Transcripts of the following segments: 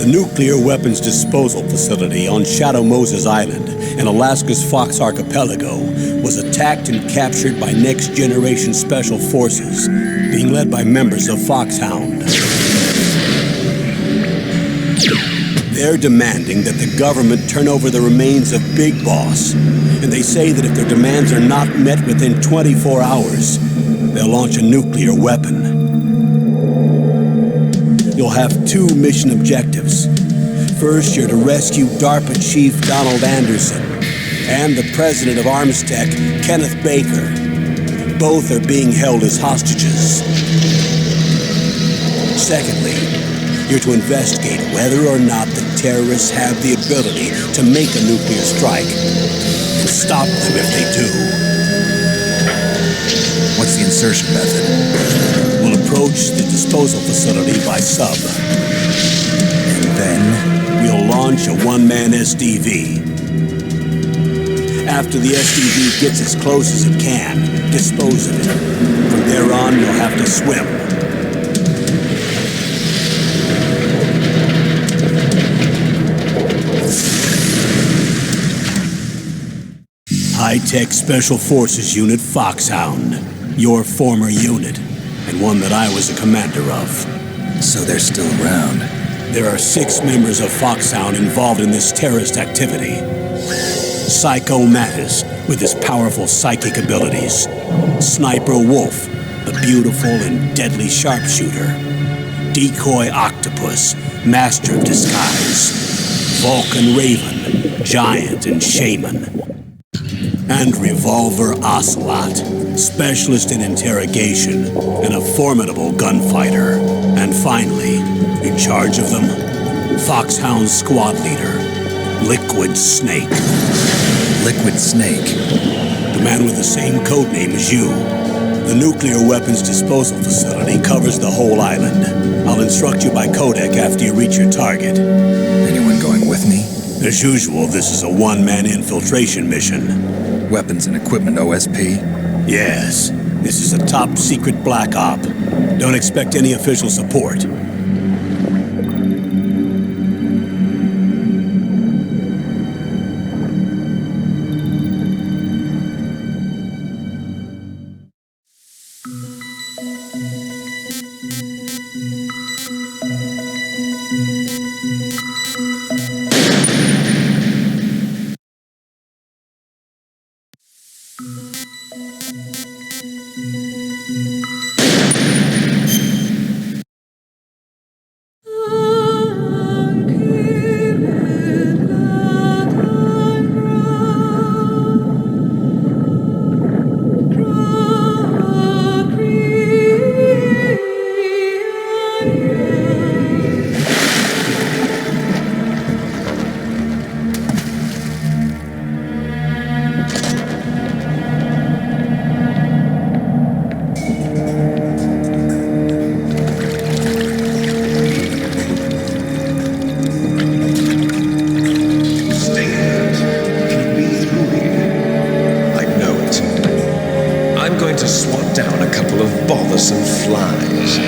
The nuclear weapons disposal facility on Shadow Moses Island in Alaska's Fox Archipelago was attacked and captured by next-generation special forces, being led by members of Foxhound. They're demanding that the government turn over the remains of Big Boss, and they say that if their demands are not met within 24 hours, they'll launch a nuclear weapon. You'll have two mission objectives. First, you're to rescue DARPA Chief Donald Anderson and the president of Armstech, Kenneth Baker. Both are being held as hostages. Secondly, you're to investigate whether or not the terrorists have the ability to make a nuclear strike and stop them if they do. What's the insertion method? We'll approach the disposal facility by sub. And then? We'll launch a one-man SDV. After the SDV gets as close as it can, dispose of it. From there on, you'll have to swim. High-Tech Special Forces Unit Foxhound. Your former unit, and one that I was a commander of. So they're still around. There are 6 members of Foxhound involved in this terrorist activity. Psycho Mattis, with his powerful psychic abilities. Sniper Wolf, the beautiful and deadly sharpshooter. Decoy Octopus, master of disguise. Vulcan Raven, giant and shaman. And Revolver Ocelot, specialist in interrogation and a formidable gunfighter. And finally, in charge of them, Foxhound squad leader, Liquid Snake. Liquid Snake? The man with the same codename as you. The nuclear weapons disposal facility covers the whole island. I'll instruct you by codec after you reach your target. Anyone going with me? As usual, this is a one-man infiltration mission. Weapons and equipment OSP? Yes. This is a top-secret black op. Don't expect any official support. Bothersome flies.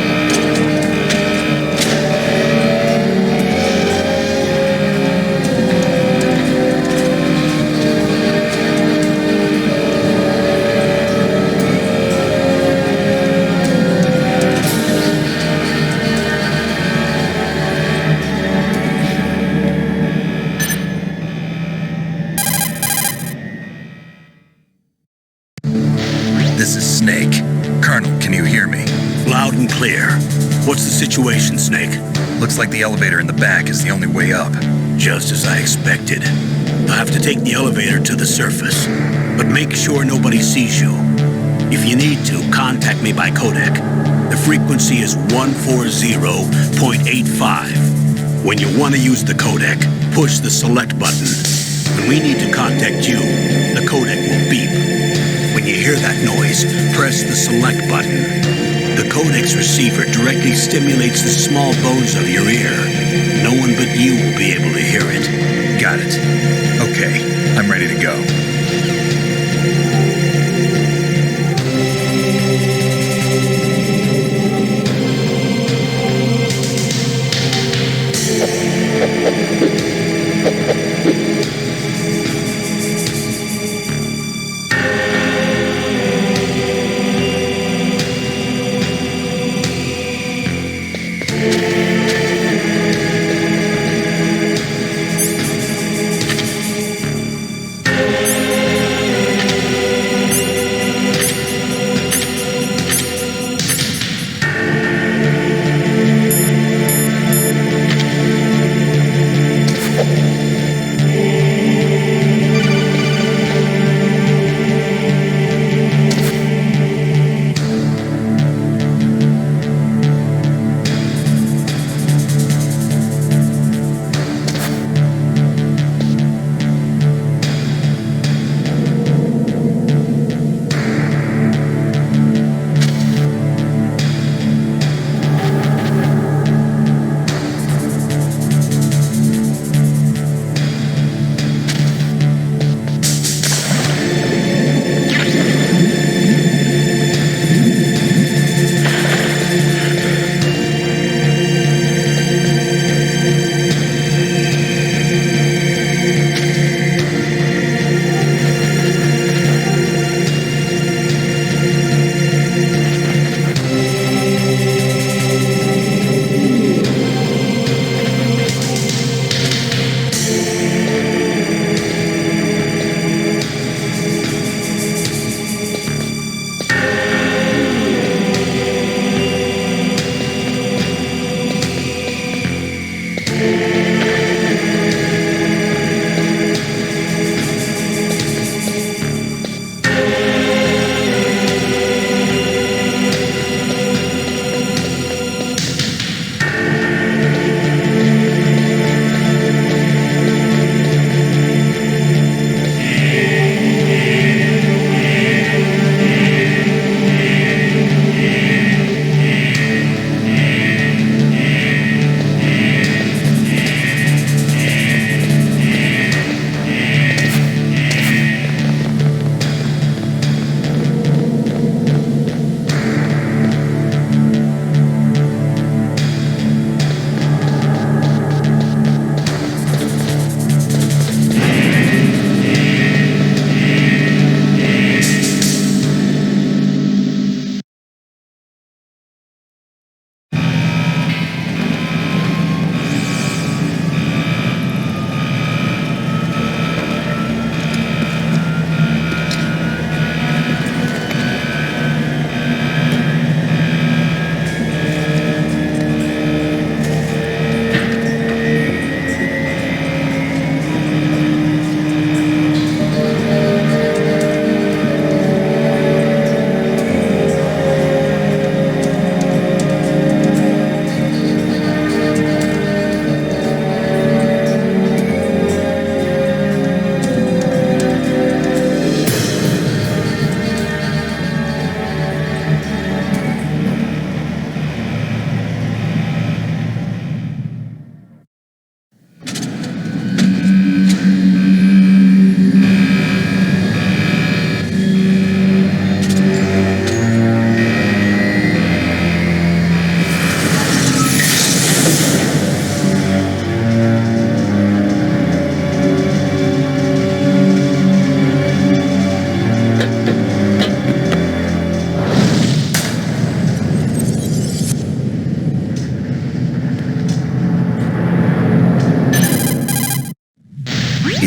This is Snake. Colonel, can you hear me? Loud and clear. What's the situation, Snake? Looks like the elevator in the back is the only way up. Just as I expected. I'll have to take the elevator to the surface. But make sure nobody sees you. If you need to, contact me by codec. The frequency is 140.85. When you want to use the codec, push the select button. When we need to contact you, the codec will beep. When you hear that noise, press the select button. The codec's receiver directly stimulates the small bones of your ear. No one but you will be able to hear it. Got it. Okay, I'm ready to go.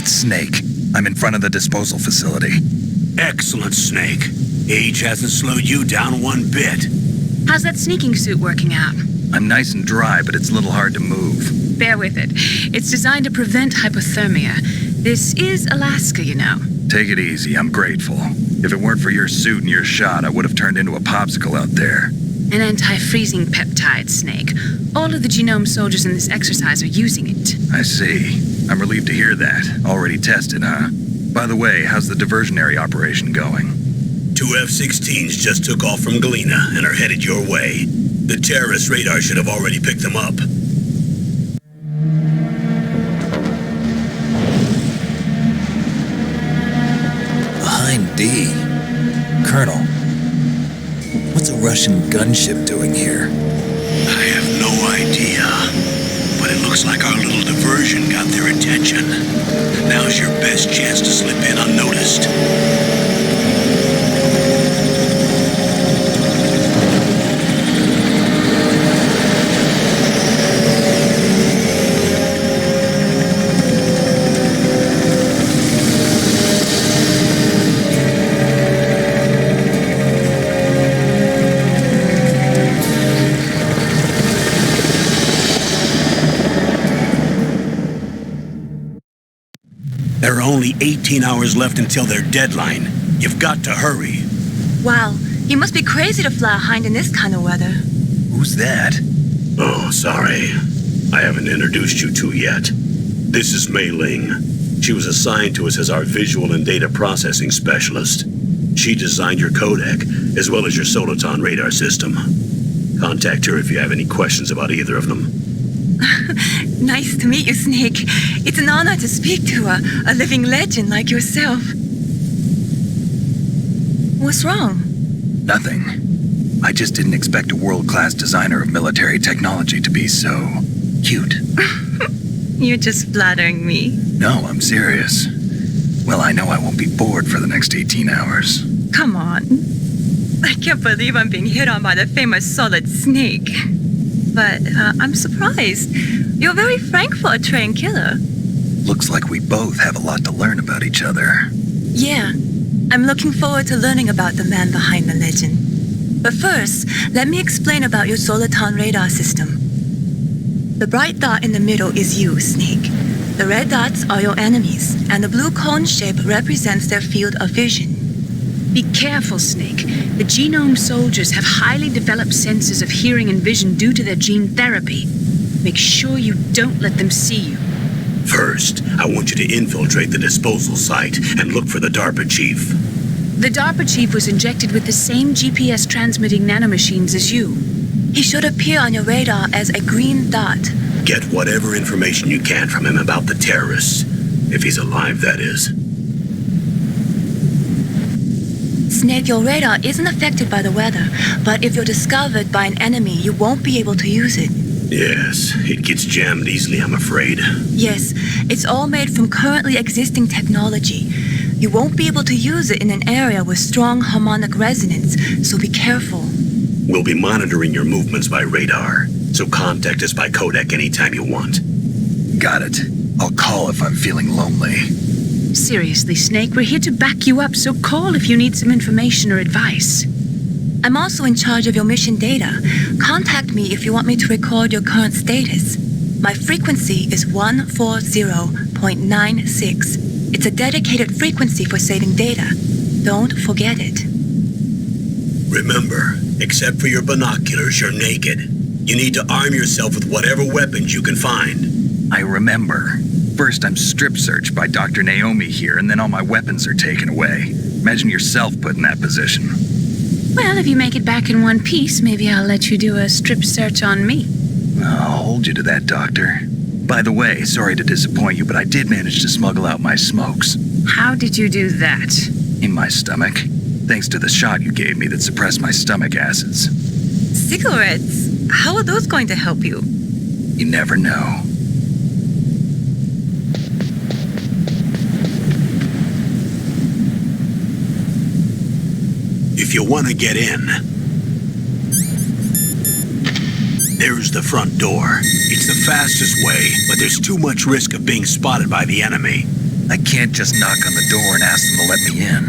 Snake. I'm in front of the disposal facility. Excellent, Snake. Age hasn't slowed you down one bit. How's that sneaking suit working out? I'm nice and dry, but it's a little hard to move. Bear with it. It's designed to prevent hypothermia. This is Alaska, you know. Take it easy, I'm grateful. If it weren't for your suit and your shot, I would have turned into a popsicle out there. An anti-freezing peptide, Snake. All of the genome soldiers in this exercise are using it. I see. I'm relieved to hear that. Already tested, huh? By the way, how's the diversionary operation going? 2 F-16s just took off from Galena and are headed your way. The terrorist radar should have already picked them up. Behind D. Colonel, what's a Russian gunship doing here? I have no idea. But it looks like our little diversion got their attention. Now's your best chance to slip in unnoticed. There are only 18 hours left until their deadline. You've got to hurry. Wow, you must be crazy to fly a hind in this kind of weather. Who's that? Oh, sorry. I haven't introduced you to yet. This is Mei Ling. She was assigned to us as our visual and data processing specialist. She designed your codec, as well as your Soliton radar system. Contact her if you have any questions about either of them. Nice to meet you, Snake. It's an honor to speak to a living legend like yourself. What's wrong? Nothing. I just didn't expect a world-class designer of military technology to be so cute. You're just flattering me. No, I'm serious. Well, I know I won't be bored for the next 18 hours. Come on. I can't believe I'm being hit on by the famous Solid Snake. But I'm surprised. You're very frank for a trained killer. Looks like we both have a lot to learn about each other. Yeah, I'm looking forward to learning about the man behind the legend. But first, let me explain about your Soliton radar system. The bright dot in the middle is you, Snake. The red dots are your enemies, and the blue cone shape represents their field of vision. Be careful, Snake. The genome soldiers have highly developed senses of hearing and vision due to their gene therapy. Make sure you don't let them see you. First, I want you to infiltrate the disposal site and look for the DARPA chief. The DARPA chief was injected with the same GPS transmitting nanomachines as you. He should appear on your radar as a green dot. Get whatever information you can from him about the terrorists. If he's alive, that is. Snake, your radar isn't affected by the weather, but if you're discovered by an enemy, you won't be able to use it. Yes, it gets jammed easily, I'm afraid. Yes, it's all made from currently existing technology. You won't be able to use it in an area with strong harmonic resonance, so be careful. We'll be monitoring your movements by radar, so contact us by codec anytime you want. Got it. I'll call if I'm feeling lonely. Seriously, Snake, we're here to back you up, so call if you need some information or advice. I'm also in charge of your mission data. Contact me if you want me to record your current status. My frequency is 140.96. It's a dedicated frequency for saving data. Don't forget it. Remember, except for your binoculars, you're naked. You need to arm yourself with whatever weapons you can find. I remember. First, I'm strip searched by Dr. Naomi here, and then all my weapons are taken away. Imagine yourself put in that position. Well, if you make it back in one piece, maybe I'll let you do a strip search on me. I'll hold you to that, Doctor. By the way, sorry to disappoint you, but I did manage to smuggle out my smokes. How did you do that? In my stomach. Thanks to the shot you gave me that suppressed my stomach acids. Cigarettes? How are those going to help you? You never know. If you want to get in, there's the front door. It's the fastest way, but there's too much risk of being spotted by the enemy. I can't just knock on the door and ask them to let me in.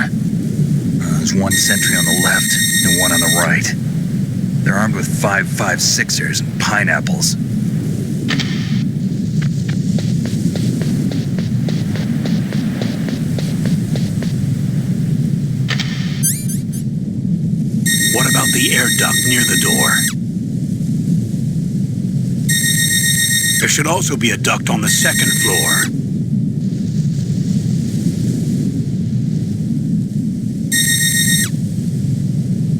There's one sentry on the left and one on the right. They're armed with 5.56ers and pineapples. the air duct near the door. There should also be a duct on the second floor.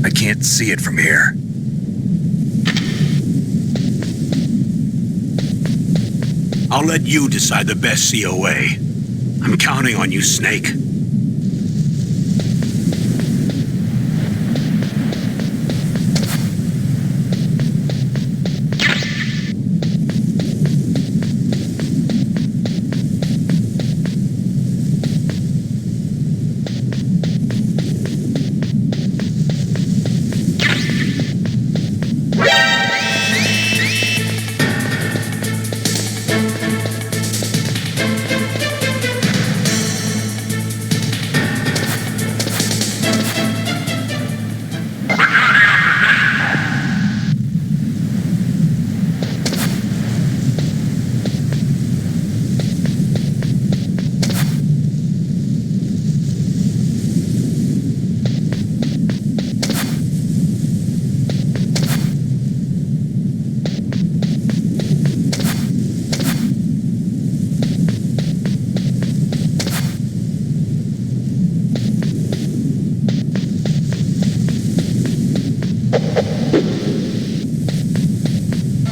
I can't see it from here. I'll let you decide the best COA. I'm counting on you, Snake.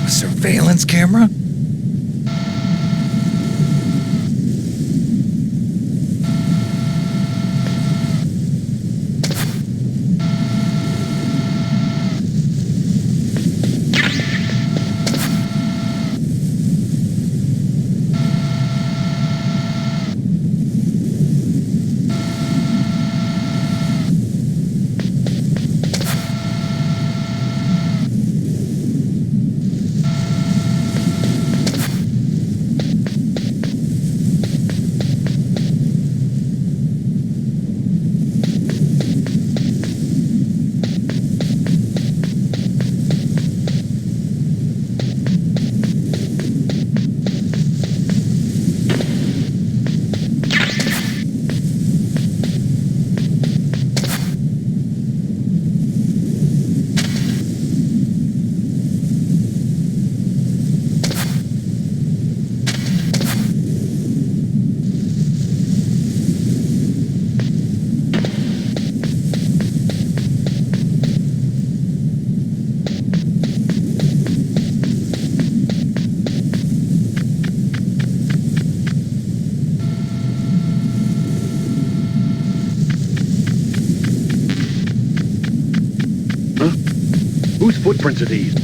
Surveillance camera? Whose footprints are these?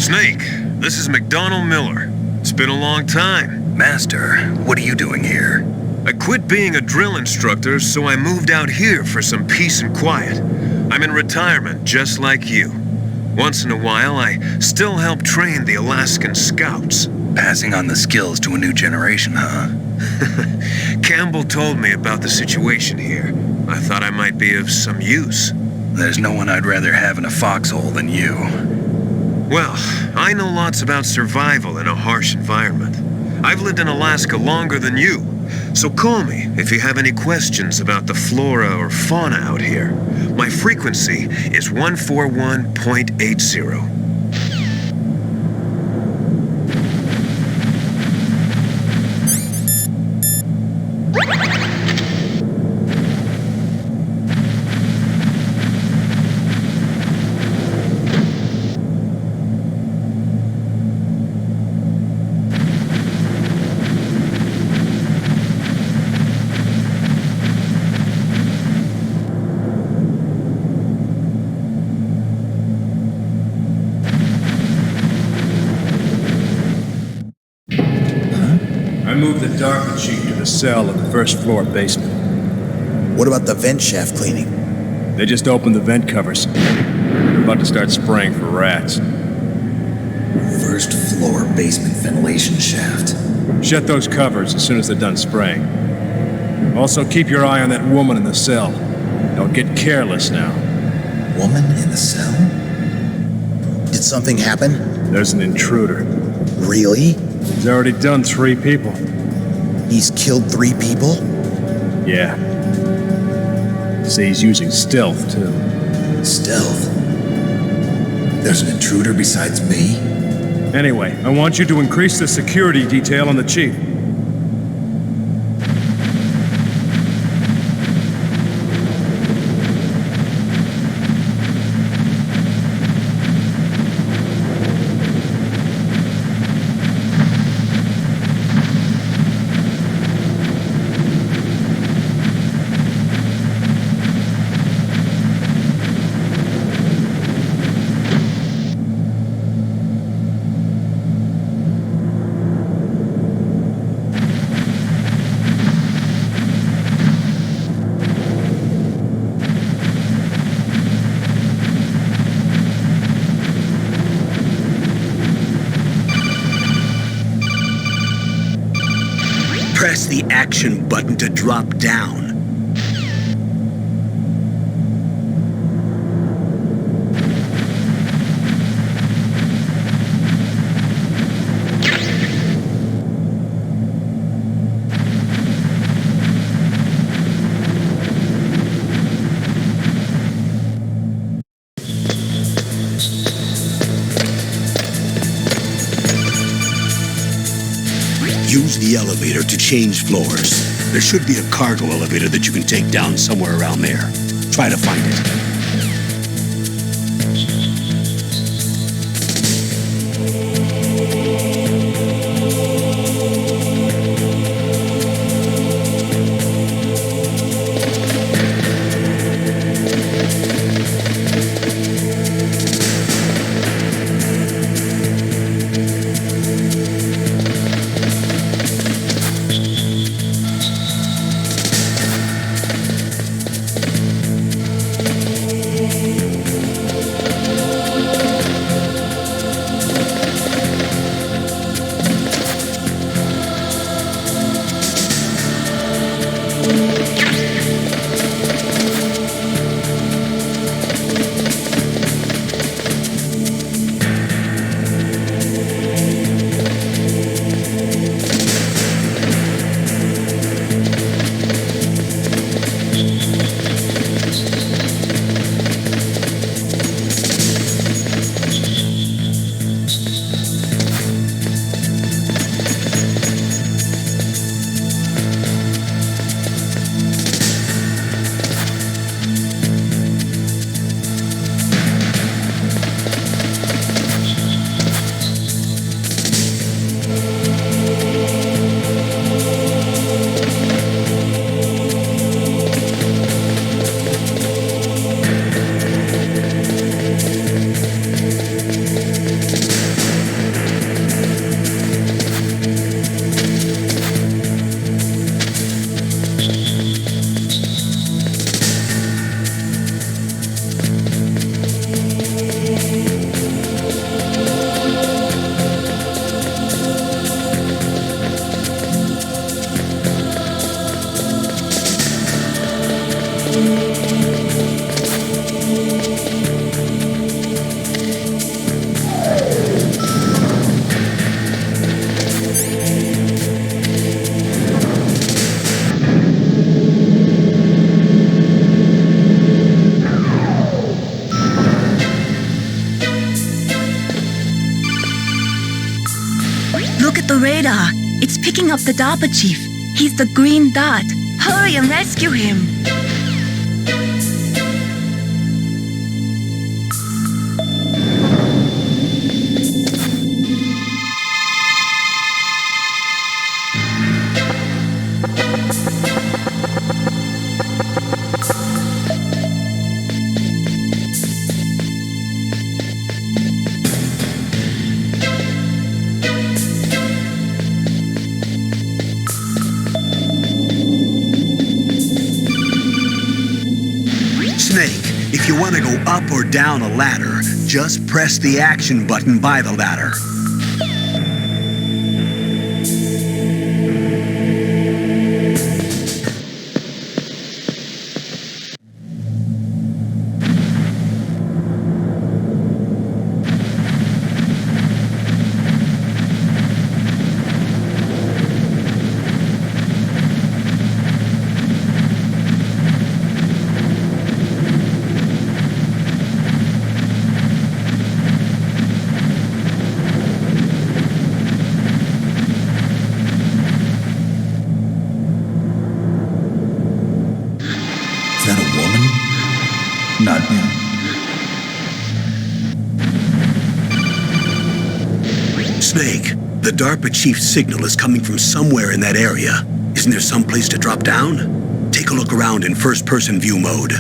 Snake, this is McDonald Miller. It's been a long time. Master, what are you doing here? I quit being a drill instructor, so I moved out here for some peace and quiet. I'm in retirement, just like you. Once in a while, I still help train the Alaskan Scouts. Passing on the skills to a new generation, huh? Campbell told me about the situation here. I thought I might be of some use. There's no one I'd rather have in a foxhole than you. Well, I know lots about survival in a harsh environment. I've lived in Alaska longer than you, So call me if you have any questions about the flora or fauna out here. My frequency is 141.80. I moved the DARPA chief to the cell in the first floor basement. What about the vent shaft cleaning? They just opened the vent covers. They're about to start spraying for rats. First floor basement ventilation shaft. Shut those covers as soon as they're done spraying. Also, keep your eye on that woman in the cell. Don't get careless now. Woman in the cell? Did something happen? There's an intruder. Really? He's already done 3 people. He's killed 3 people? Yeah. Say he's using stealth, too. Stealth? There's an intruder besides me? Anyway, I want you to increase the security detail on the chief. Press the action button to drop down. Use the elevator to change floors. There should be a cargo elevator that you can take down somewhere around there. Try to find it. radar. It's picking up the DARPA chief. He's the green dot. Hurry and rescue him. If you want to go up or down a ladder, just press the action button by the ladder. Is that a woman? Not him. Snake, the DARPA chief's signal is coming from somewhere in that area. Isn't there some place to drop down? Take a look around in first-person view mode.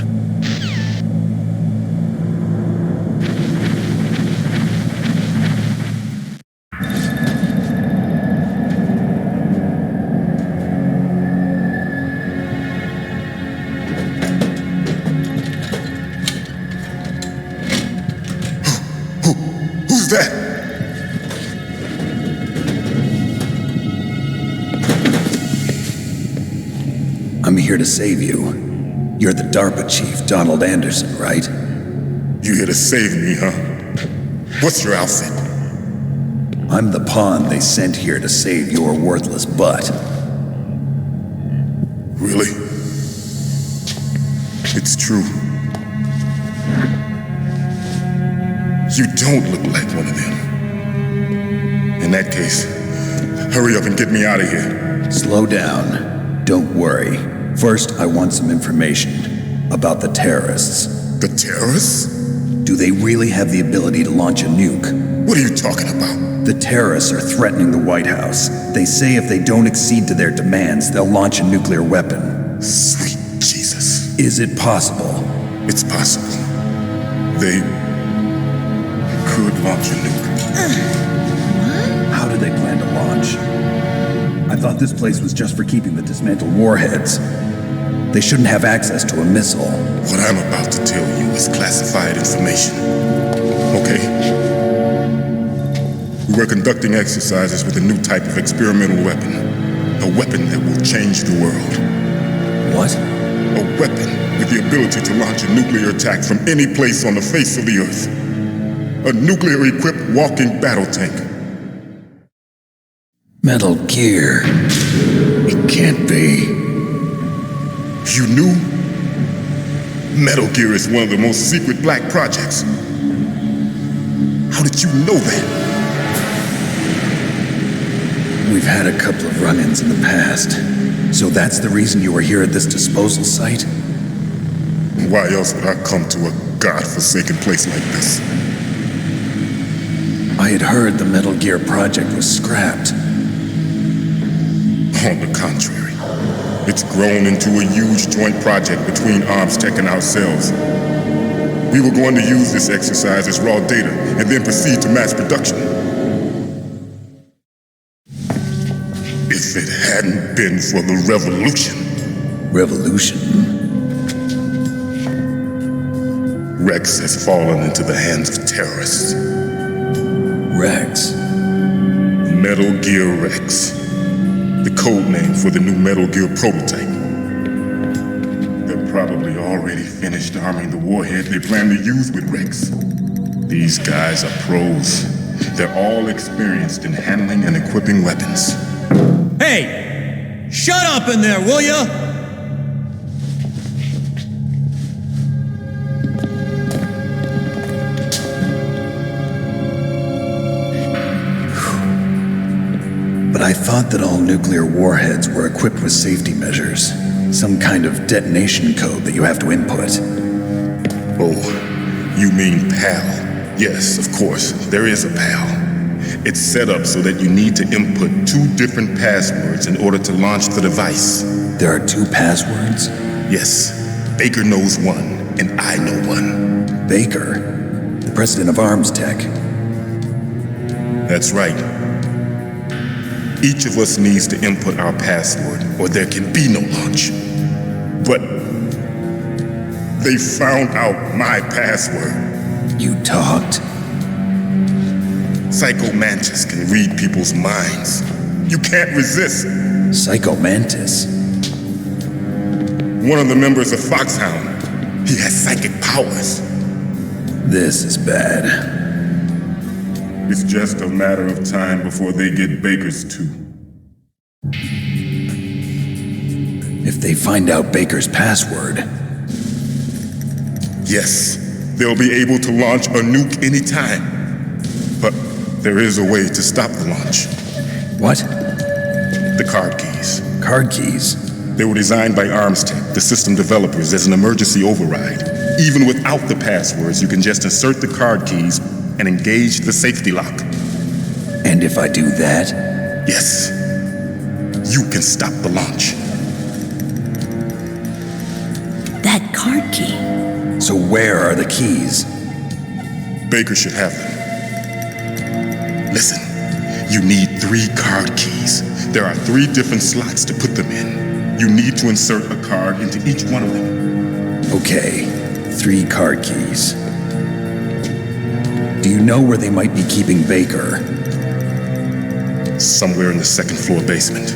Who's that? I'm here to save you. You're the DARPA chief, Donald Anderson, right? You here to save me, huh? What's your outfit? I'm the pawn they sent here to save your worthless butt. Really? It's true. You don't look like one of them. In that case, hurry up and get me out of here. Slow down. Don't worry. First, I want some information about the terrorists. The terrorists? Do they really have the ability to launch a nuke? What are you talking about? The terrorists are threatening the White House. They say if they don't accede to their demands, they'll launch a nuclear weapon. Sweet Jesus. Is it possible? It's possible. They could launch a nuke. How do they plan to launch? I thought this place was just for keeping the dismantled warheads. They shouldn't have access to a missile. What I'm about to tell you is classified information. Okay? We were conducting exercises with a new type of experimental weapon. A weapon that will change the world. What? A weapon with the ability to launch a nuclear attack from any place on the face of the Earth. A nuclear-equipped walking battle tank. Metal Gear. It can't be. You knew? Metal Gear is one of the most secret black projects. How did you know that? We've had a couple of run-ins in the past. So that's the reason you were here at this disposal site? Why else would I come to a god-forsaken place like this? I had heard the Metal Gear project was scrapped. On the contrary, it's grown into a huge joint project between ArmsTech and ourselves. We were going to use this exercise as raw data and then proceed to mass production. If it hadn't been for the revolution. Revolution? Rex has fallen into the hands of terrorists. Rex? Metal Gear Rex. The code name for the new Metal Gear prototype. They're probably already finished arming the warhead they plan to use with Rex. These guys are pros. They're all experienced in handling and equipping weapons. Hey! Shut up in there, will ya? But I thought that all nuclear warheads were equipped with safety measures. Some kind of detonation code that you have to input. Oh, you mean PAL? Yes, of course, there is a PAL. It's set up so that you need to input 2 different passwords in order to launch the device. There are 2 passwords? Yes, Baker knows one, and I know one. Baker? The president of Arms Tech? That's right. Each of us needs to input our password, or there can be no launch. But they found out my password. You talked? Psycho Mantis can read people's minds. You can't resist. Psycho Mantis? One of the members of Foxhound. He has psychic powers. This is bad. It's just a matter of time before they get Baker's too. If they find out Baker's password... Yes, they'll be able to launch a nuke anytime. But there is a way to stop the launch. What? The card keys. Card keys? They were designed by Arms Tech, the system developers, as an emergency override. Even without the passwords, you can just insert the card keys and engage the safety lock. And if I do that? Yes. You can stop the launch. That card key. So where are the keys? Baker should have them. Listen, you need 3 card keys. There are 3 different slots to put them in. You need to insert a card into each one of them. Okay, 3 card keys. Do you know where they might be keeping Baker? Somewhere in the 2nd floor basement.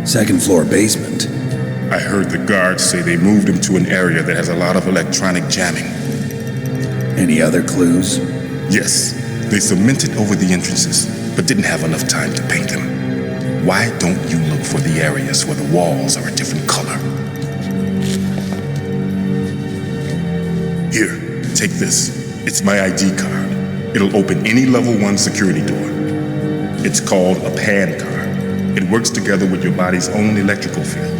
2nd floor basement? I heard the guards say they moved him to an area that has a lot of electronic jamming. Any other clues? Yes, they cemented over the entrances, but didn't have enough time to paint them. Why don't you look for the areas where the walls are a different color? Here, take this. It's my ID card. It'll open any level 1 security door. It's called a PAN card. It works together with your body's own electrical field.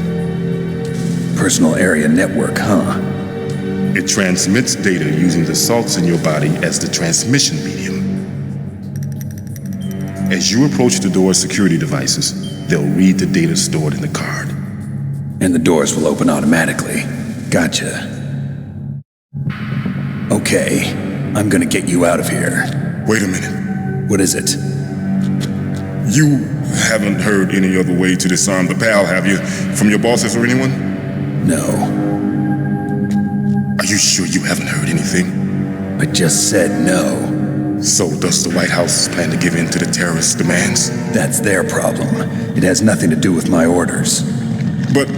Personal area network, huh? It transmits data using the salts in your body as the transmission medium. As you approach the door's security devices, they'll read the data stored in the card. And the doors will open automatically. Gotcha. Okay, I'm gonna get you out of here. Wait a minute. What is it? You haven't heard any other way to disarm the PAL, have you? From your bosses or anyone? No. Are you sure you haven't heard anything? I just said no. So does the White House plan to give in to the terrorists' demands? That's their problem. It has nothing to do with my orders. But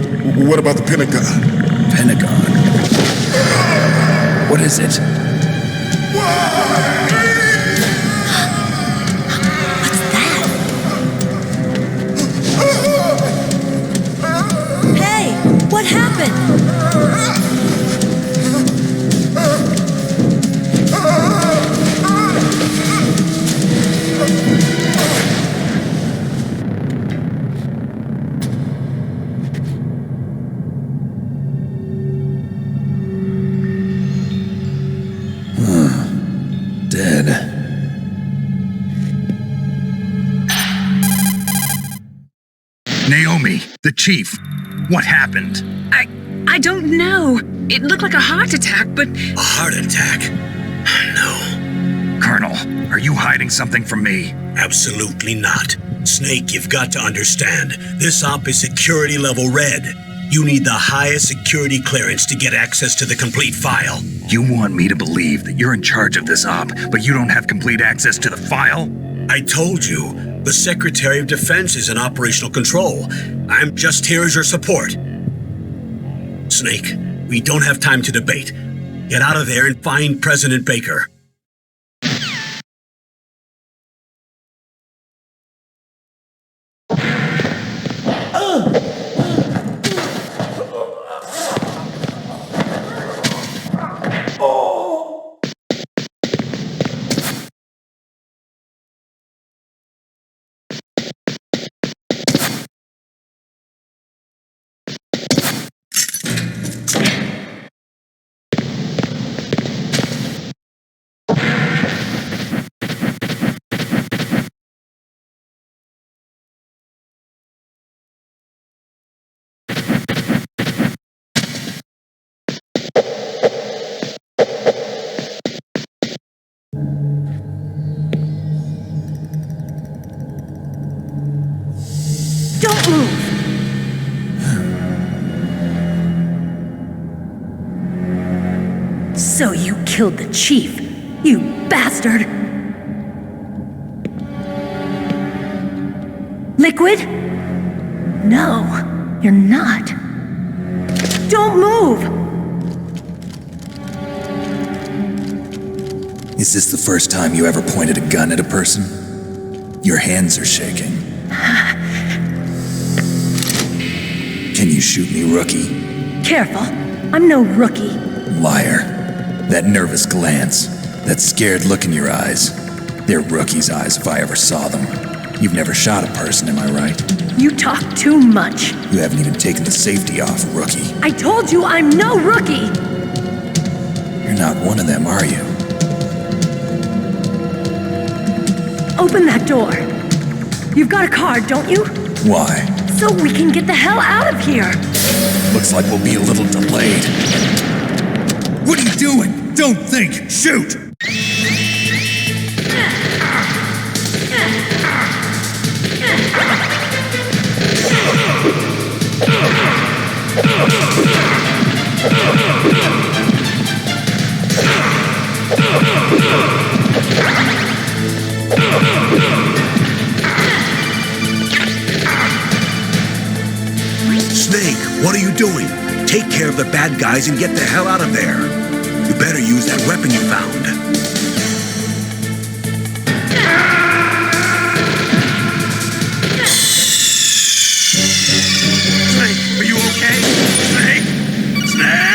what about the Pentagon? Pentagon? What is it? Hey, what happened? Dead. Naomi, the chief. What happened? I don't know. It looked like a heart attack, but... A heart attack? No. Colonel, are you hiding something from me? Absolutely not. Snake, you've got to understand. This op is security level red. You need the highest security clearance to get access to the complete file. You want me to believe that you're in charge of this op, but you don't have complete access to the file? I told you, the Secretary of Defense is in operational control. I'm just here as your support. Snake, we don't have time to debate. Get out of there and find President Baker. So you killed the chief, you bastard! Liquid? No, you're not. Don't move! Is this the first time you ever pointed a gun at a person? Your hands are shaking. Can you shoot me, rookie? Careful, I'm no rookie. Liar. That nervous glance, that scared look in your eyes. They're rookie's eyes if I ever saw them. You've never shot a person, am I right? You talk too much. You haven't even taken the safety off, rookie. I told you I'm no rookie! You're not one of them, are you? Open that door. You've got a card, don't you? Why? So we can get the hell out of here! Looks like we'll be a little delayed. What are you doing? Don't think! Shoot! Snake, what are you doing? Take care of the bad guys and get the hell out of there. You better use that weapon you found. Snake, are you okay? Snake? Snake!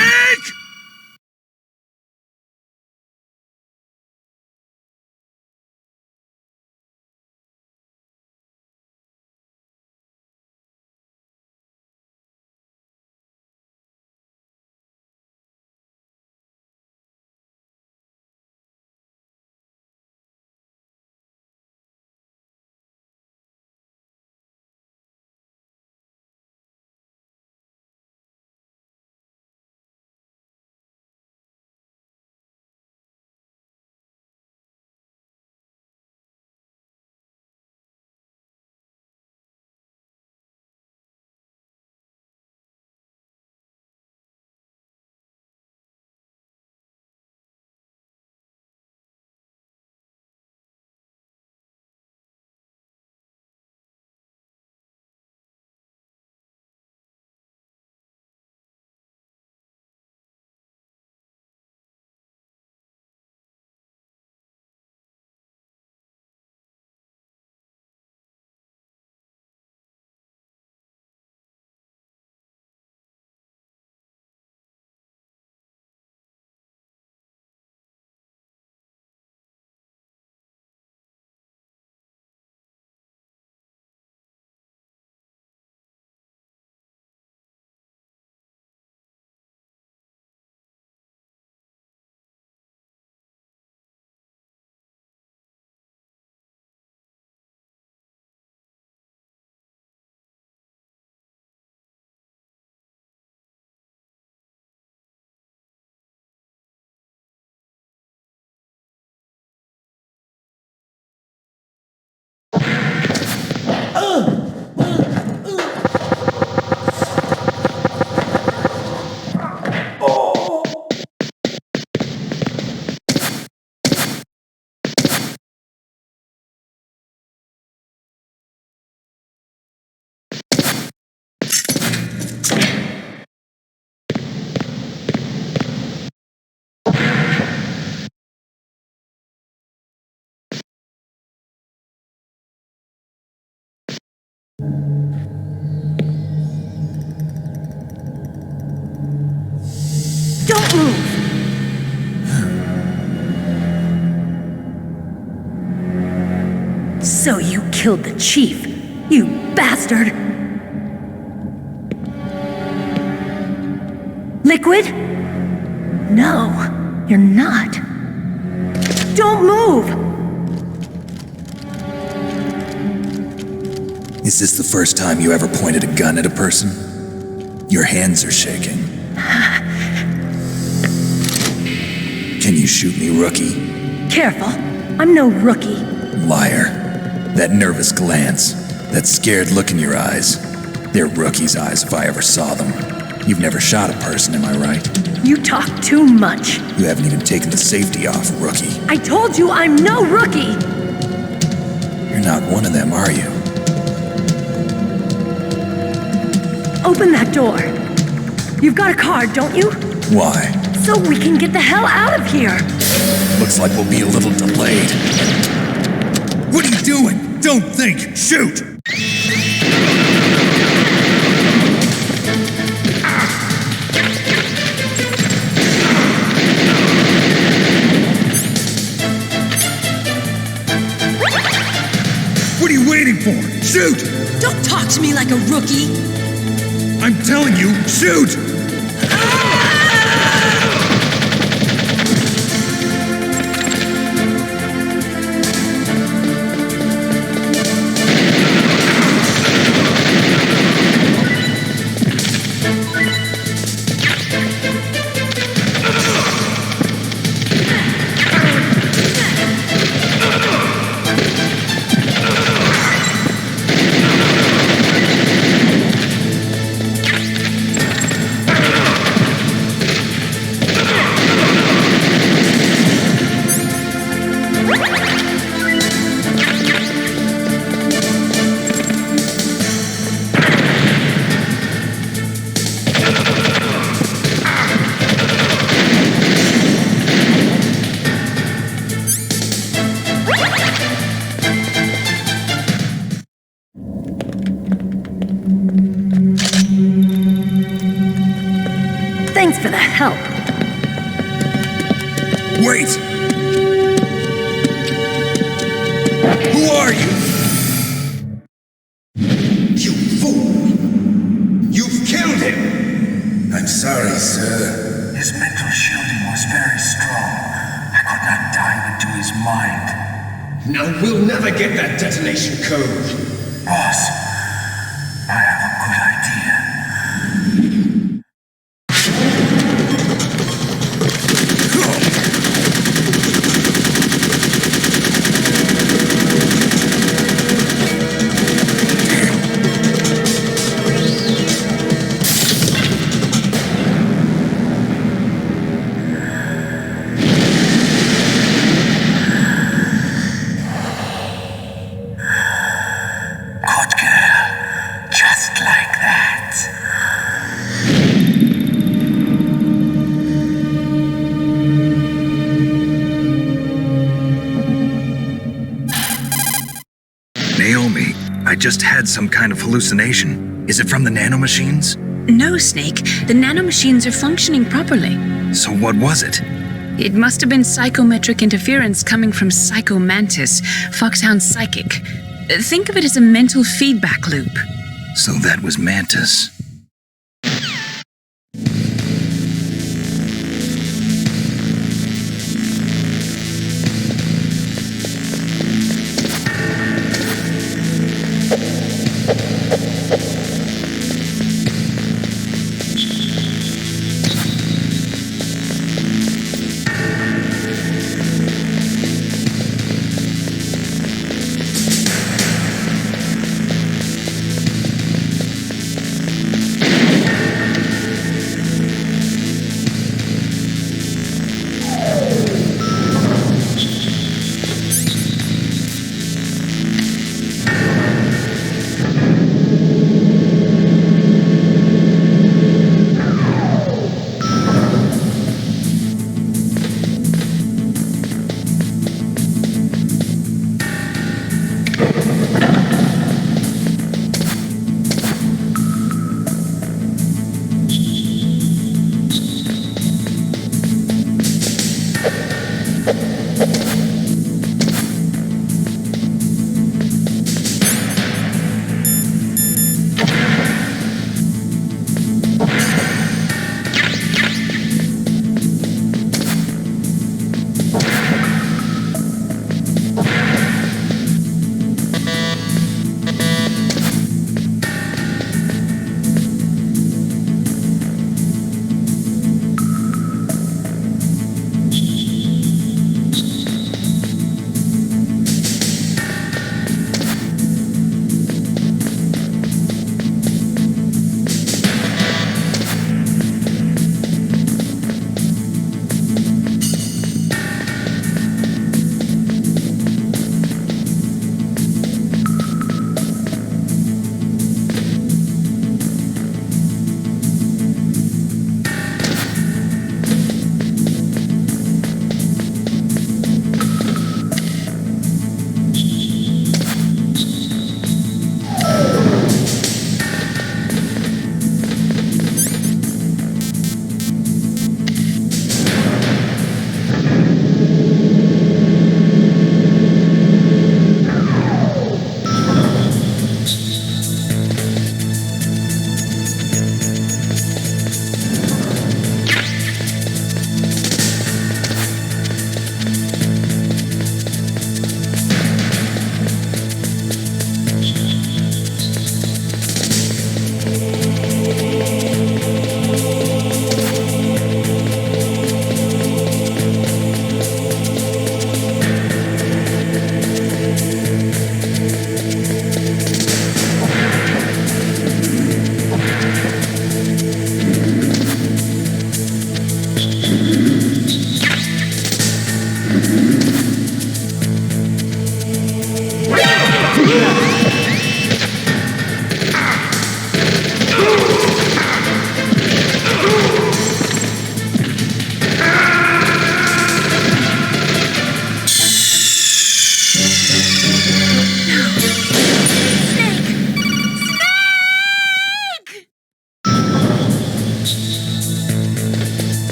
Don't move! So you killed the chief, you bastard! Liquid? No, you're not. Don't move! Is this the first time you ever pointed a gun at a person? Your hands are shaking. Can you shoot me, rookie? Careful, I'm no rookie. Liar. That nervous glance, that scared look in your eyes. They're rookie's eyes if I ever saw them. You've never shot a person, am I right? You talk too much. You haven't even taken the safety off, rookie. I told you I'm no rookie! You're not one of them, are you? Open that door. You've got a card, don't you? Why? So we can get the hell out of here! Looks like we'll be a little delayed. What are you doing? Don't think! Shoot! What are you waiting for? Shoot! Don't talk to me like a rookie! I'm telling you, shoot! Thanks for the help. Wait! Who are you? You fool! You've killed him! I'm sorry, sir. His mental shielding was very strong. I could not dive into his mind. Now we'll never get that detonation code. Boss, I have a good idea. Naomi, I just had some kind of hallucination. Is it from the nanomachines? No, Snake. The nanomachines are functioning properly. So what was it? It must have been psychometric interference coming from Psycho Mantis, Foxhound's psychic. Think of it as a mental feedback loop. So that was Mantis.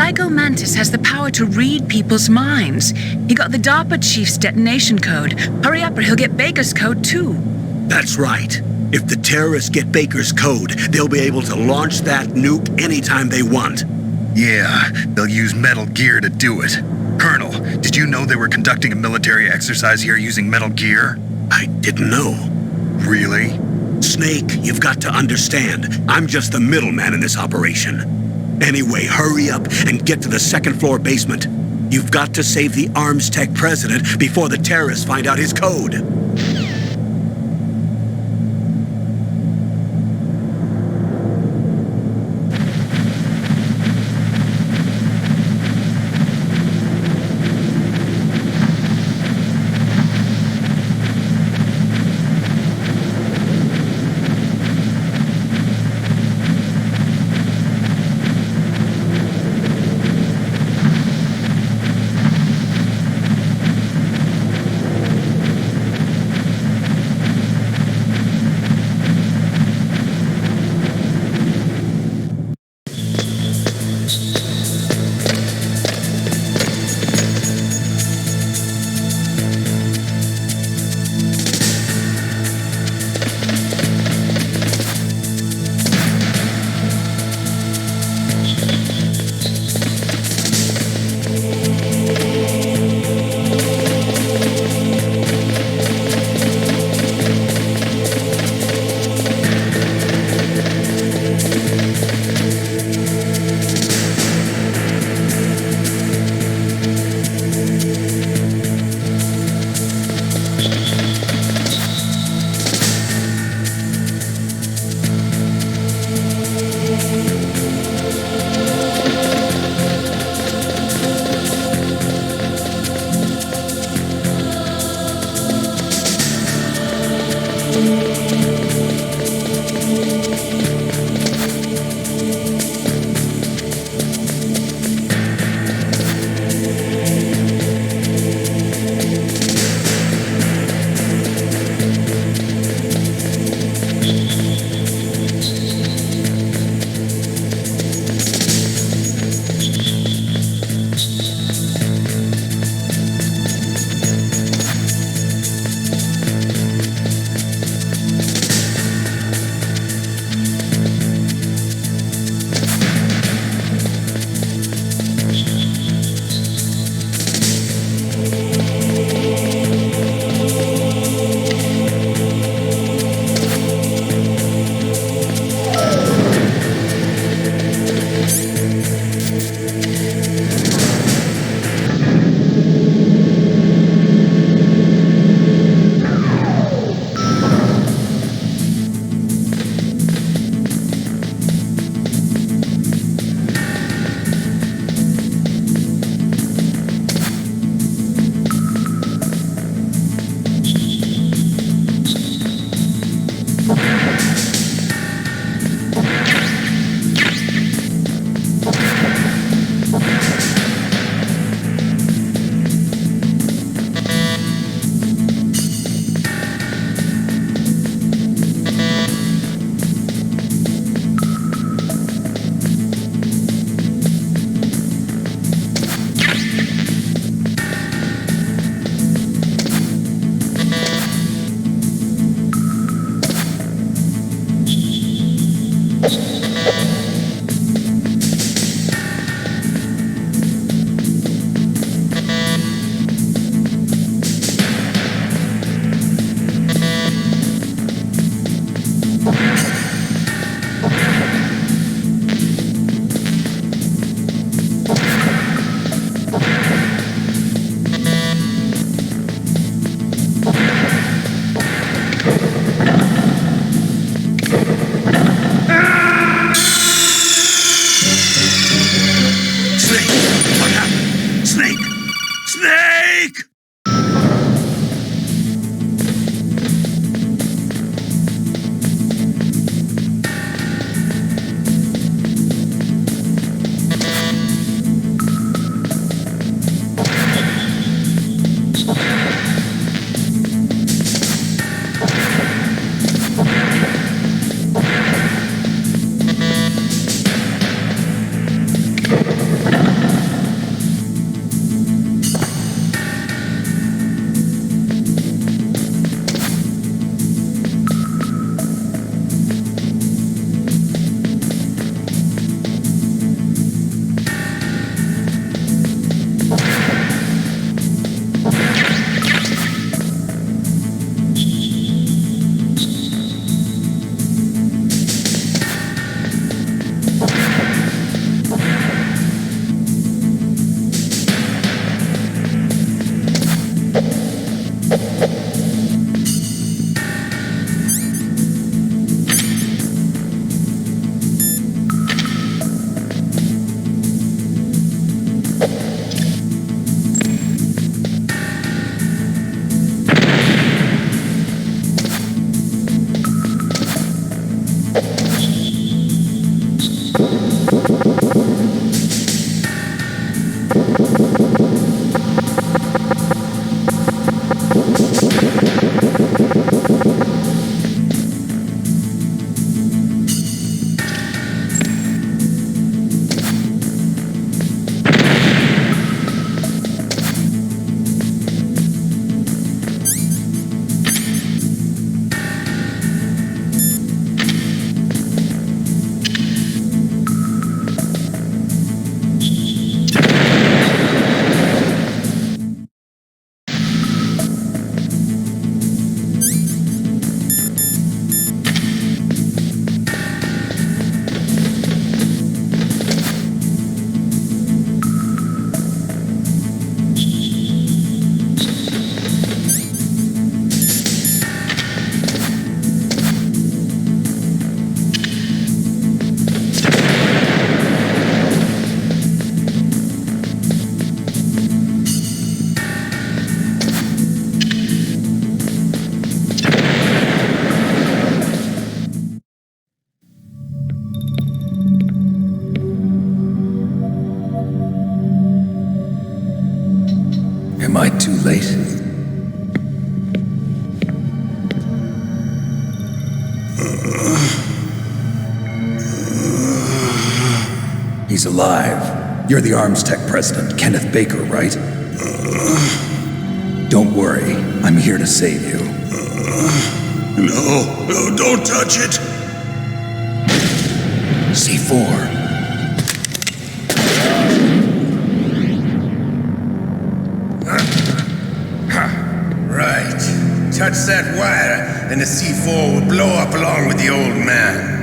Psycho Mantis has the power to read people's minds. He got the DARPA chief's detonation code. Hurry up or he'll get Baker's code too. That's right. If the terrorists get Baker's code, they'll be able to launch that nuke anytime they want. Yeah, they'll use Metal Gear to do it. Colonel, did you know they were conducting a military exercise here using Metal Gear? I didn't know. Really? Snake, you've got to understand. I'm just the middleman in this operation. Anyway, hurry up and get to the second-floor basement. You've got to save the Arms Tech president before the terrorists find out his code. late? He's alive. You're the Arms Tech president, Kenneth Baker, right? Don't worry. I'm here to save you. No, don't touch it! C4. Right. Touch that wire, and the C4 will blow up along with the old man.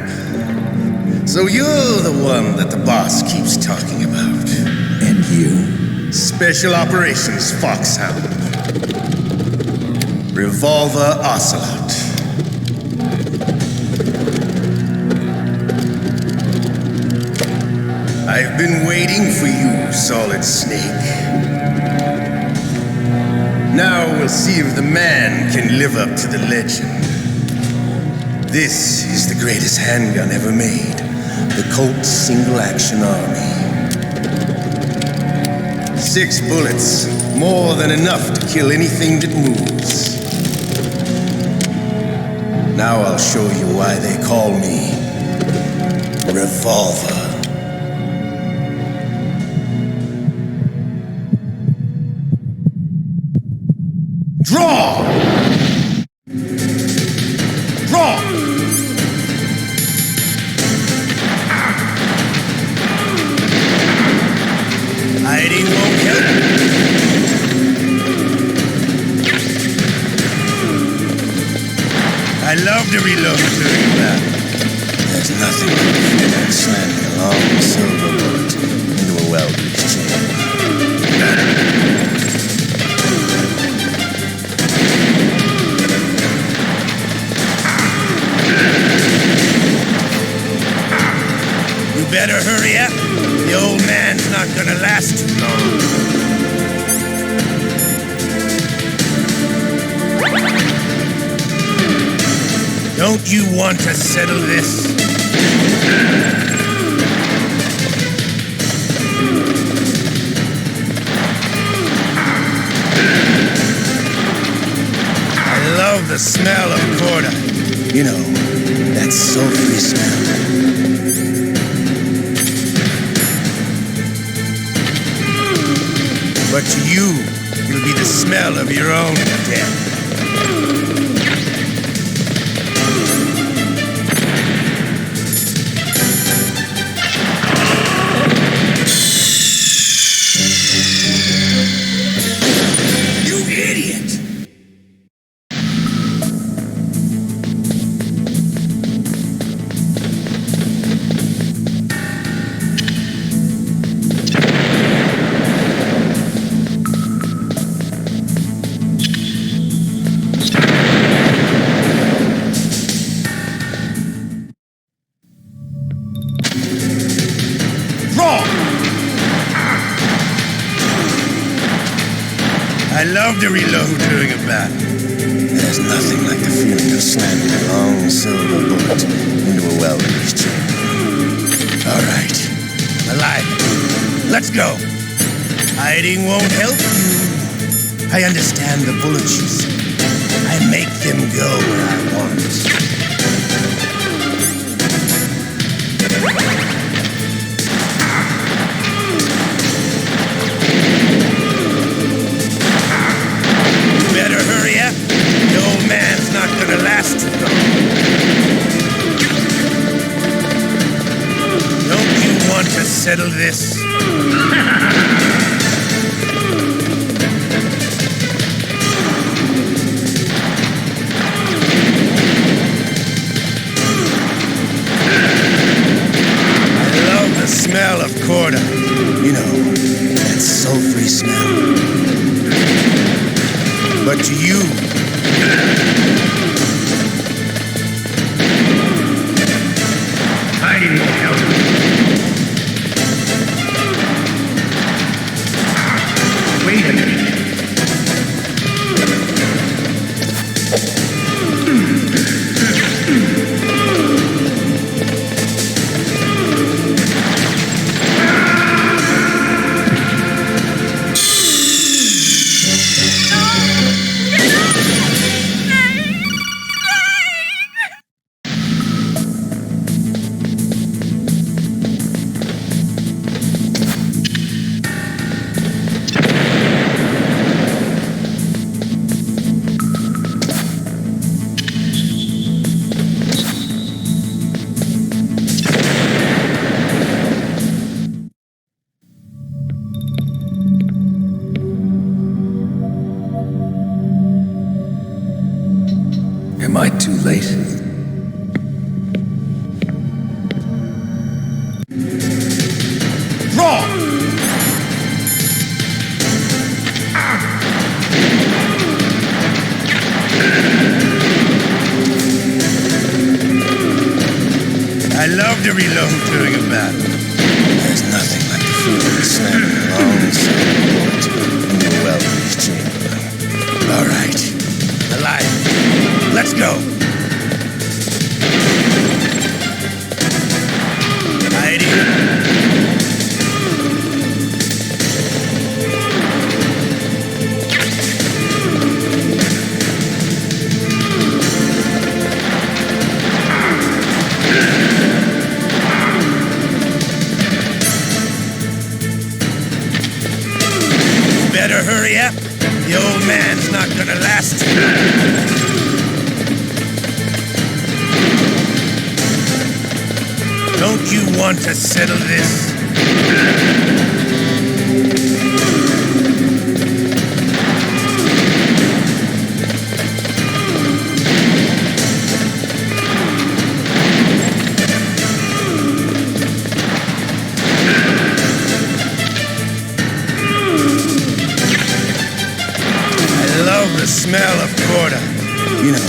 So you're the one that the boss keeps talking about. And you? Special Operations Foxhound. Revolver Ocelot. I've been waiting for you, Solid Snake. Now we'll see if the man can live up to the legend. This is the greatest handgun ever made. The Colt Single Action Army. 6 bullets, more than enough to kill anything that moves. Now I'll show you why they call me Revolver. Draw! Draw! Hiding won't help. I love to reload during that. There's nothing like slamming a long silver bullet into a welded chain. Better hurry up. The old man's not gonna last too long. Don't you want to settle this? I love the smell of Corda. You know, that sulfury smell. But to you, it'll be the smell of your own death. You idiot! I love to reload during a battle. There's nothing like the feeling of slamming a long silver bullet into a welder's chain. All right, alive. Let's go. Hiding won't help you. I understand the bullets you see. I make them go where I want. Better hurry up. The old man's not gonna last too long. Don't you want to settle this? I love the smell of Corda. You know, that sulfury smell. But to you, hiding won't help. Wait a minute. No! I love to reload during a battle. There's nothing like the feeling of slamming a long silver bullet into a well-greased chamber. All right. Alive. Let's go. Heidi. Better hurry up. The old man's not gonna last. Don't you want to settle this? The smell of Corda. You know,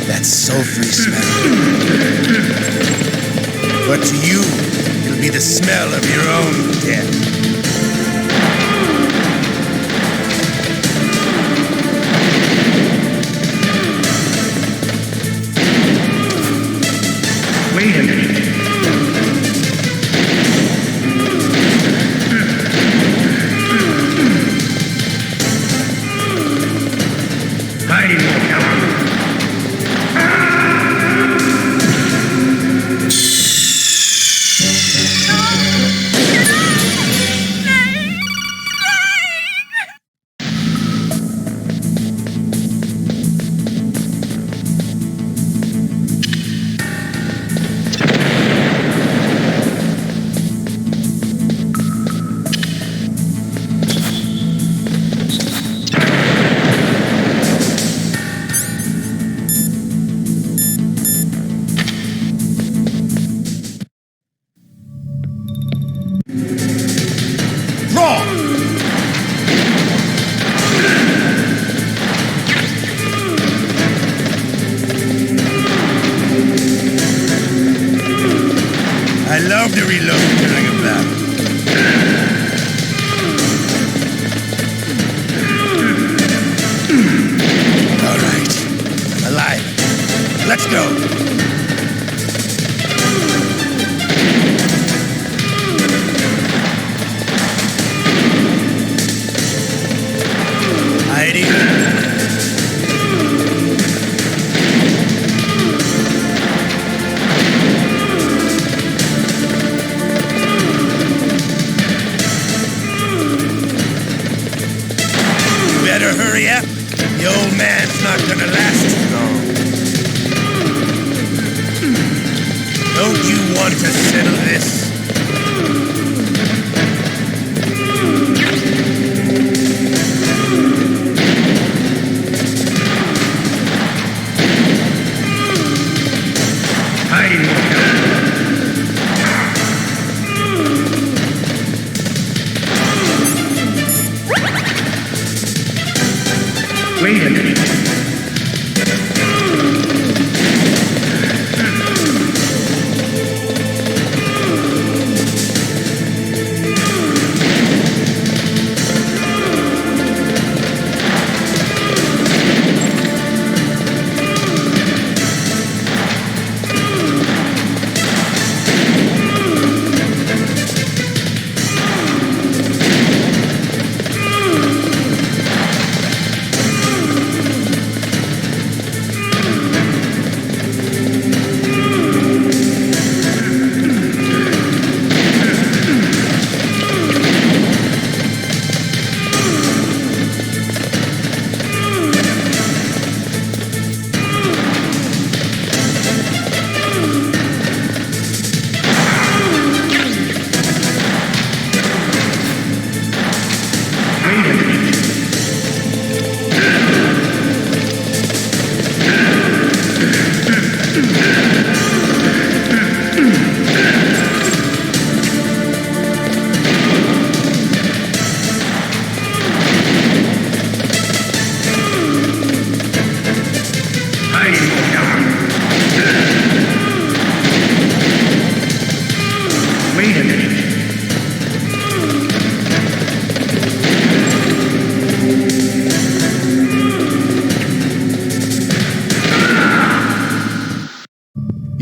that sulfury smell. But to you, it'll be the smell of your own death. Wait a minute. I love to reload during a battle. All right. I'm alive. Let's go. Better hurry up. The old man's not gonna last too long. Don't you want to settle this? Wait a minute.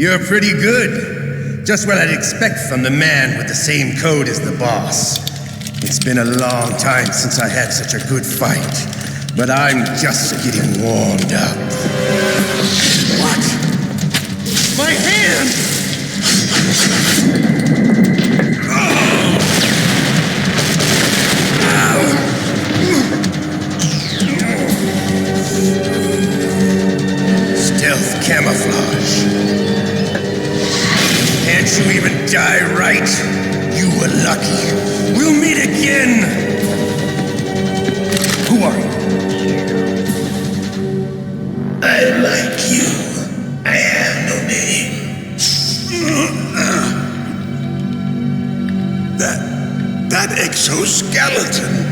You're pretty good. Just what I'd expect from the man with the same code as the boss. It's been a long time since I had such a good fight, but I'm just getting warmed up. What? My hand! Stealth camouflage. Can't you even die right? You were lucky. We'll meet again! Who are you? I like you. I have no name. That exoskeleton.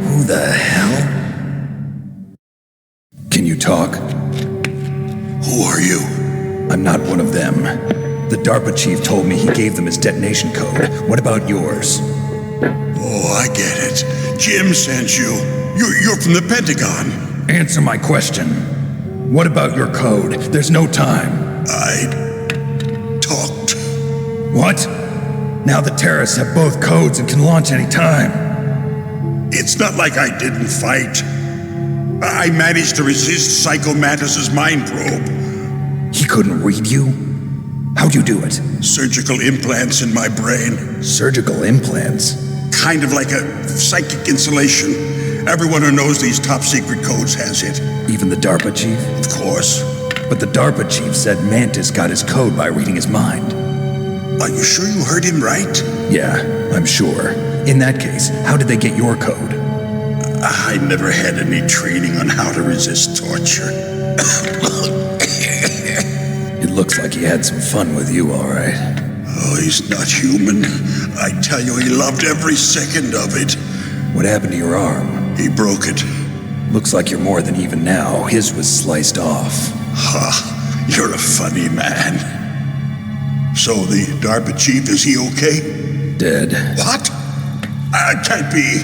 Who the hell? Can you talk? Who are you? I'm not one of them. The DARPA chief told me he gave them his detonation code. What about yours? Oh, I get it. Jim sent you. You're from the Pentagon. Answer my question. What about your code? There's no time. I talked. What? Now the terrorists have both codes and can launch any time. It's not like I didn't fight. I managed to resist Psycho Mantis's mind probe. He couldn't read you? How'd you do it? Surgical implants in my brain. Surgical implants? Kind of like a psychic insulation. Everyone who knows these top secret codes has it. Even the DARPA chief? Of course. But the DARPA chief said Mantis got his code by reading his mind. Are you sure you heard him right? Yeah, I'm sure. In that case, how did they get your code? I never had any training on how to resist torture. It looks like he had some fun with you, all right. Oh, he's not human. I tell you, he loved every second of it. What happened to your arm? He broke it. Looks like you're more than even now. His was sliced off. Ha, you're a funny man. So the DARPA chief, is he okay? Dead. What? Can't be.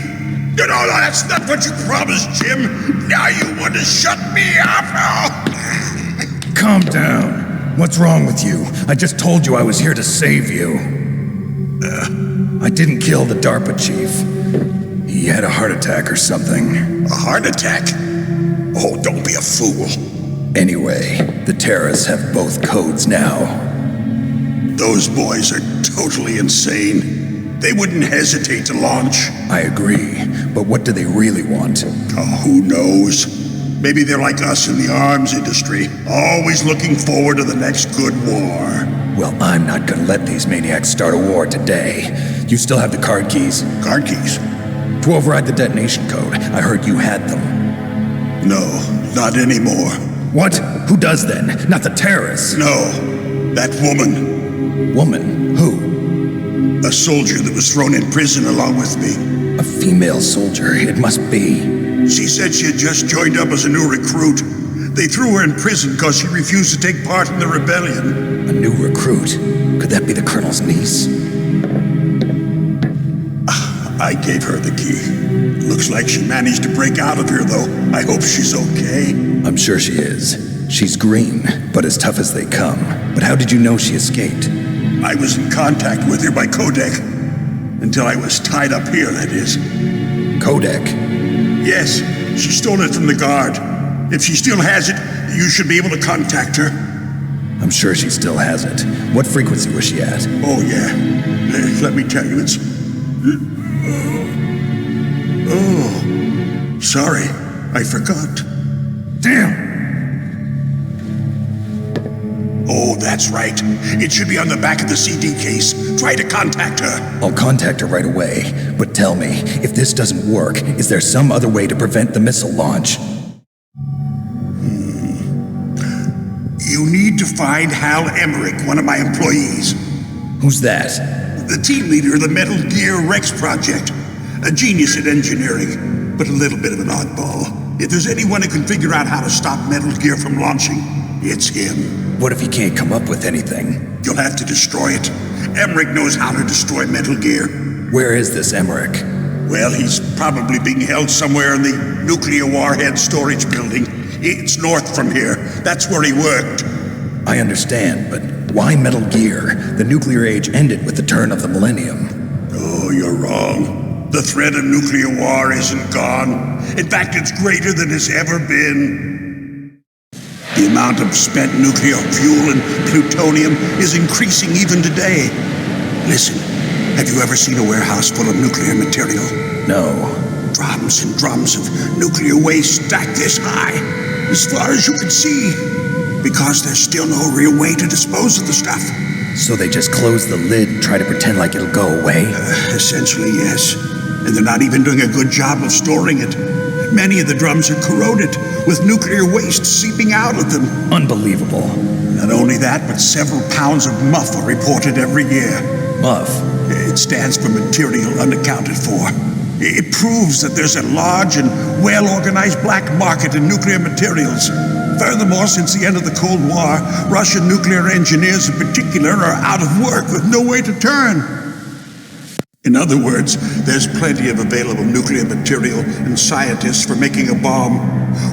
No, that's not what you promised, Jim. Now you want to shut me up? Calm down. What's wrong with you? I just told you I was here to save you. I didn't kill the DARPA chief. He had a heart attack or something. A heart attack? Oh, don't be a fool. Anyway, the terrorists have both codes now. Those boys are totally insane. They wouldn't hesitate to launch. I agree, but what do they really want? Oh, who knows? Maybe they're like us in the arms industry, always looking forward to the next good war. Well, I'm not gonna let these maniacs start a war today. You still have the card keys? Card keys? To override the detonation code. I heard you had them. No, not anymore. What? Who does then? Not the terrorists? No, that woman. Woman? Who? A soldier that was thrown in prison along with me. A female soldier, it must be. She said she had just joined up as a new recruit. They threw her in prison because she refused to take part in the rebellion. A new recruit? Could that be the colonel's niece? I gave her the key. Looks like she managed to break out of here, though. I hope she's okay. I'm sure she is. She's green, but as tough as they come. But how did you know she escaped? I was in contact with her by codec. Until I was tied up here, that is. Codec? Yes, she stole it from the guard. If she still has it, you should be able to contact her. I'm sure she still has it. What frequency was she at? Oh, yeah. Let me tell you, it's... Oh, sorry. I forgot. Damn! Oh, that's right. It should be on the back of the CD case. Try to contact her. I'll contact her right away. But tell me, if this doesn't work, is there some other way to prevent the missile launch? You need to find Hal Emmerich, one of my employees. Who's that? The team leader of the Metal Gear Rex project. A genius at engineering. but a little bit of an oddball. If there's anyone who can figure out how to stop Metal Gear from launching, it's him. What if he can't come up with anything? You'll have to destroy it. Emmerich knows how to destroy Metal Gear. Where is this Emmerich? Well, he's probably being held somewhere in the nuclear warhead storage building. It's north from here. That's where he worked. I understand, but why Metal Gear? The nuclear age ended with the turn of the millennium. Oh, you're wrong. The threat of nuclear war isn't gone. In fact, it's greater than it's ever been. The amount of spent nuclear fuel and plutonium is increasing even today. Listen, have you ever seen a warehouse full of nuclear material? No. Drums and drums of nuclear waste stacked this high, as far as you can see, because there's still no real way to dispose of the stuff. So they just close the lid and try to pretend like it'll go away? Essentially, yes. And they're not even doing a good job of storing it. Many of the drums are corroded, with nuclear waste seeping out of them. Unbelievable. Not only that, but several pounds of MUF are reported every year. MUF? It stands for material unaccounted for. It proves that there's a large and well-organized black market in nuclear materials. Furthermore, since the end of the Cold War, Russian nuclear engineers in particular are out of work with no way to turn. In other words, there's plenty of available nuclear material and scientists for making a bomb.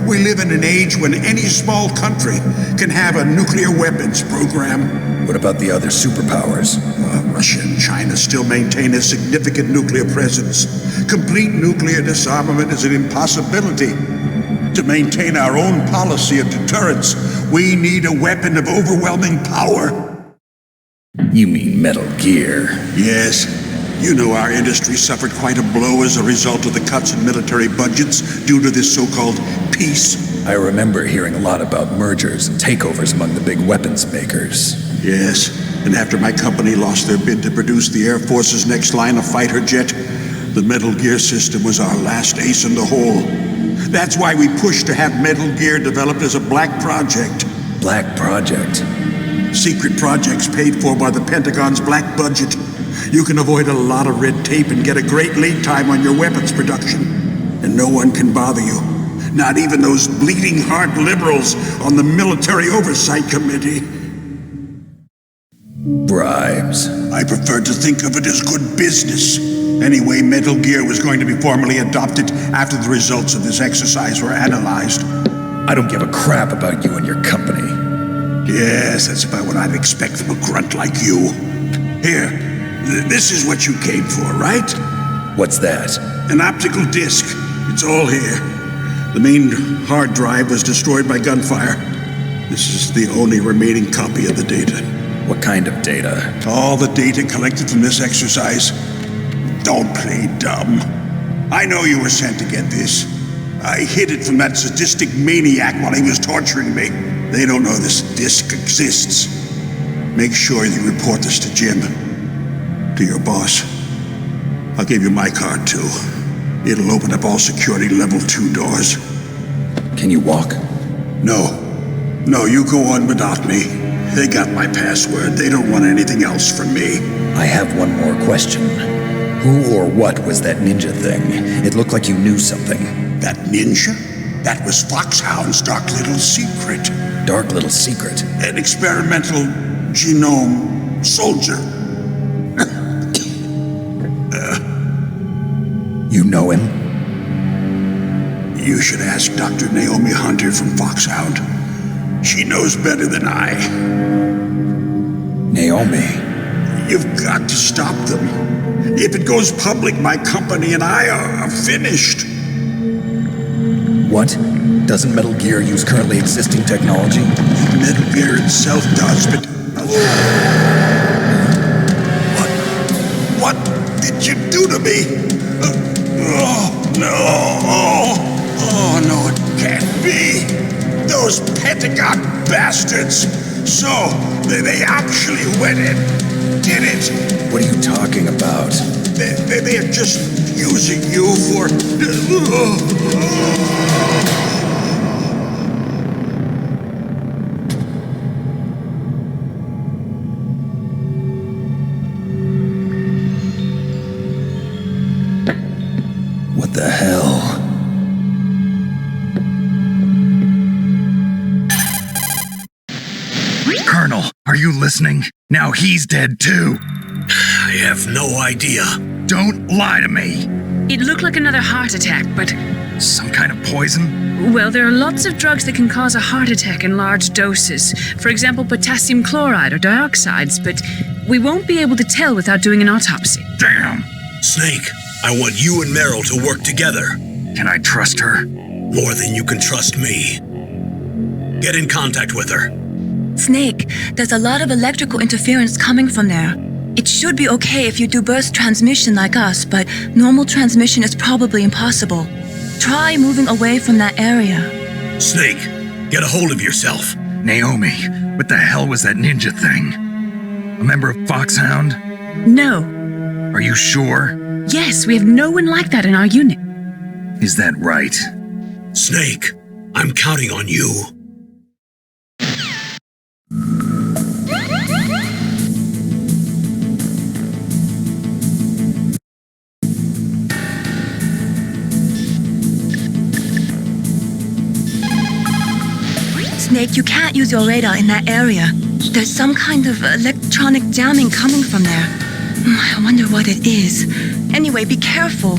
We live in an age when any small country can have a nuclear weapons program. What about the other superpowers? Russia and China still maintain a significant nuclear presence. Complete nuclear disarmament is an impossibility. To maintain our own policy of deterrence, we need a weapon of overwhelming power. You mean Metal Gear? Yes. You know our industry suffered quite a blow as a result of the cuts in military budgets due to this so-called peace. I remember hearing a lot about mergers and takeovers among the big weapons makers. Yes, and after my company lost their bid to produce the Air Force's next line of fighter jet, the Metal Gear system was our last ace in the hole. That's why we pushed to have Metal Gear developed as a black project. Black project? Secret projects paid for by the Pentagon's black budget. You can avoid a lot of red tape and get a great lead time on your weapons production. And no one can bother you. Not even those bleeding heart liberals on the Military Oversight Committee. Bribes. I prefer to think of it as good business. Anyway, Metal Gear was going to be formally adopted after the results of this exercise were analyzed. I don't give a crap about you and your company. Yes, that's about what I'd expect from a grunt like you. Here, this is what you came for, right? What's that? An optical disc. It's all here. The main hard drive was destroyed by gunfire. This is the only remaining copy of the data. What kind of data? All the data collected from this exercise. Don't play dumb. I know you were sent to get this. I hid it from that sadistic maniac while he was torturing me. They don't know this disc exists. Make sure you report this to Jim. To your boss. I'll give you my card, too. It'll open up all security level 2 doors. Can you walk? No. No, you go on without me. They got my password. They don't want anything else from me. I have one more question. Who or what was that ninja thing? It looked like you knew something. That ninja? That was Foxhound's dark little secret. Dark little secret? An experimental genome soldier. You know him? You should ask Dr. Naomi Hunter from Foxhound. She knows better than I. Naomi? You've got to stop them. If it goes public, my company and I are finished. What? Doesn't Metal Gear use currently existing technology? Metal Gear itself does, but... What did you do to me? Oh, no. Oh, no, it can't be. Those Pentagon bastards. So, they actually went and did it. What are you talking about? They're just using you for... What the hell? Are you listening? Now he's dead too. I have no idea. Don't lie to me. It looked like another heart attack, but... Some kind of poison? Well, there are lots of drugs that can cause a heart attack in large doses. For example, potassium chloride or dioxides, but we won't be able to tell without doing an autopsy. Damn! Snake, I want you and Meryl to work together. Can I trust her? More than you can trust me. Get in contact with her. Snake, there's a lot of electrical interference coming from there. It should be okay if you do burst transmission like us, but normal transmission is probably impossible. Try moving away from that area. Snake, get a hold of yourself. Naomi, what the hell was that ninja thing? A member of Foxhound? No. Are you sure? Yes, we have no one like that in our unit. Is that right? Snake, I'm counting on you. Snake, you can't use your radar in that area. There's some kind of electronic jamming coming from there. I wonder what it is. Anyway, be careful.